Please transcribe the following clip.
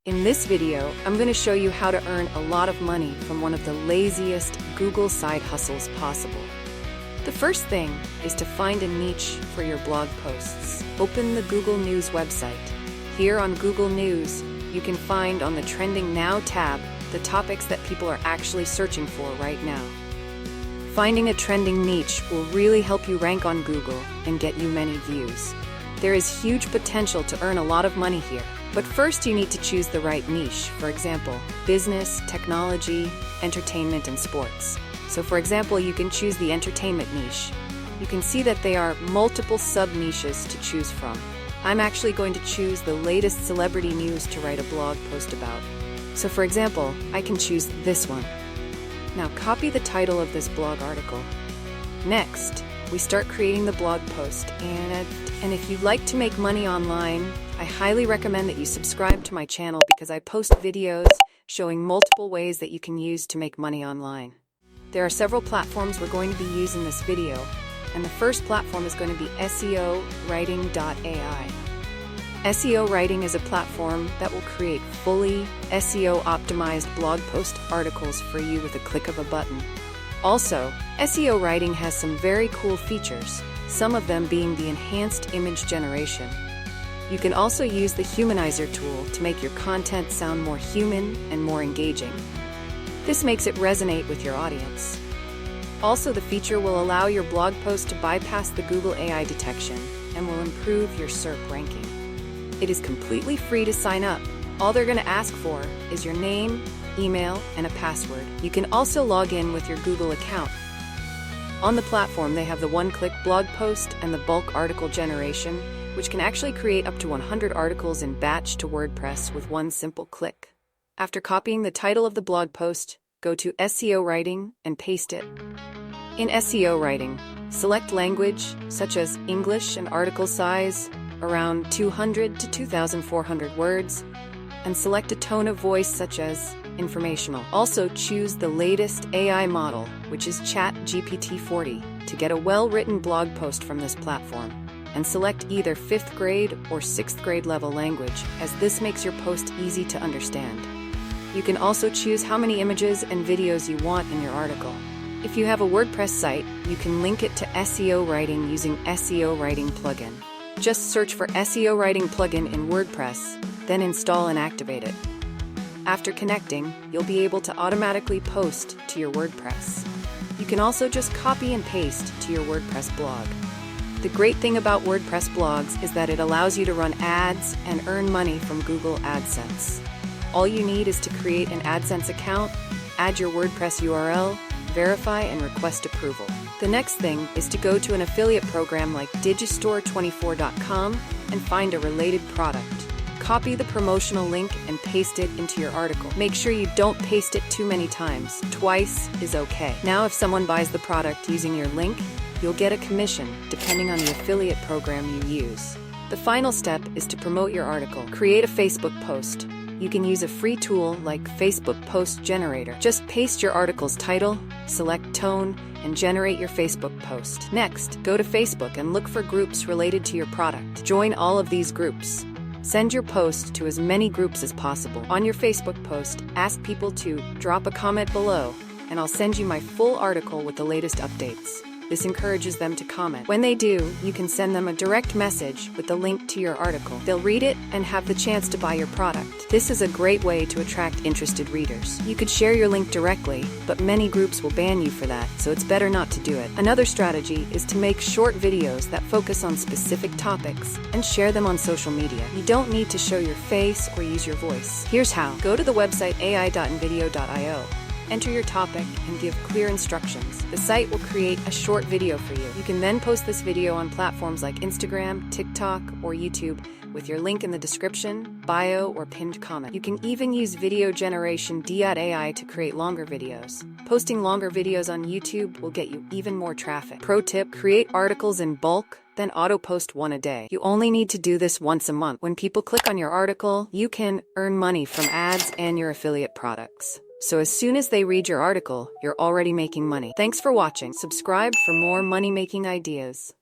In this video, I'm going to show you how to earn a lot of money from one of the laziest Google side hustles possible. The first thing is to find a niche for your blog posts. Open the Google News website. Here on Google News, you can find on the Trending Now tab the topics that people are actually searching for right now. Finding a trending niche will really help you rank on Google and get you many views. There is huge potential to earn a lot of money here. But first you need to choose the right niche, for example, business, technology, entertainment, and sports. So for example, you can choose the entertainment niche. You can see that there are multiple sub-niches to choose from. I'm actually going to choose the latest celebrity news to write a blog post about. So for example, I can choose this one. Now copy the title of this blog article. Next, we start creating the blog post, and if you'd like to make money online, I highly recommend that you subscribe to my channel because I post videos showing multiple ways that you can use to make money online. There are several platforms we're going to be using in this video, and the first platform is going to be SEOwriting.ai. SEO Writing is a platform that will create fully SEO-optimized blog post articles for you with a click of a button. Also, SEO Writing has some very cool features, some of them being the enhanced image generation. You can also use the Humanizer tool to make your content sound more human and more engaging. This makes it resonate with your audience. Also, the feature will allow your blog post to bypass the Google AI detection and will improve your SERP ranking. It is completely free to sign up. All they're going to ask for is your name, email, and a password. You can also log in with your Google account. On the platform, they have the one-click blog post and the bulk article generation, which can actually create up to 100 articles in batch to WordPress with one simple click. After copying the title of the blog post, go to SEO Writing and paste it. In SEO Writing, select language such as English and article size around 200 to 2,400 words, and select a tone of voice such as informational. Also choose the latest AI model, which is ChatGPT-40, to get a well-written blog post from this platform. And select either 5th grade or 6th grade level language, as this makes your post easy to understand. You can also choose how many images and videos you want in your article. If you have a WordPress site, you can link it to SEO Writing using SEO Writing plugin. Just search for SEO Writing plugin in WordPress, then install and activate it. After connecting, you'll be able to automatically post to your WordPress. You can also just copy and paste to your WordPress blog. The great thing about WordPress blogs is that it allows you to run ads and earn money from Google AdSense. All you need is to create an AdSense account, add your WordPress URL, verify and request approval. The next thing is to go to an affiliate program like Digistore24.com and find a related product. Copy the promotional link and paste it into your article. Make sure you don't paste it too many times. Twice is okay. Now if someone buys the product using your link, you'll get a commission depending on the affiliate program you use. The final step is to promote your article. Create a Facebook post. You can use a free tool like Facebook Post Generator. Just paste your article's title, select tone, and generate your Facebook post. Next, go to Facebook and look for groups related to your product. Join all of these groups. Send your post to as many groups as possible. On your Facebook post, ask people to drop a comment below, and I'll send you my full article with the latest updates. This encourages them to comment. When they do, you can send them a direct message with the link to your article. They'll read it and have the chance to buy your product. This is a great way to attract interested readers. You could share your link directly, but many groups will ban you for that, so it's better not to do it. Another strategy is to make short videos that focus on specific topics and share them on social media. You don't need to show your face or use your voice. Here's how. Go to the website ai.nvideo.io. Enter your topic and give clear instructions. The site will create a short video for you. You can then post this video on platforms like Instagram, TikTok, or YouTube with your link in the description, bio, or pinned comment. You can even use video generation AI to create longer videos. Posting longer videos on YouTube will get you even more traffic. Pro tip, create articles in bulk, then auto-post one a day. You only need to do this once a month. When people click on your article, you can earn money from ads and your affiliate products. So as soon as they read your article, you're already making money. Thanks for watching. Subscribe for more money-making ideas.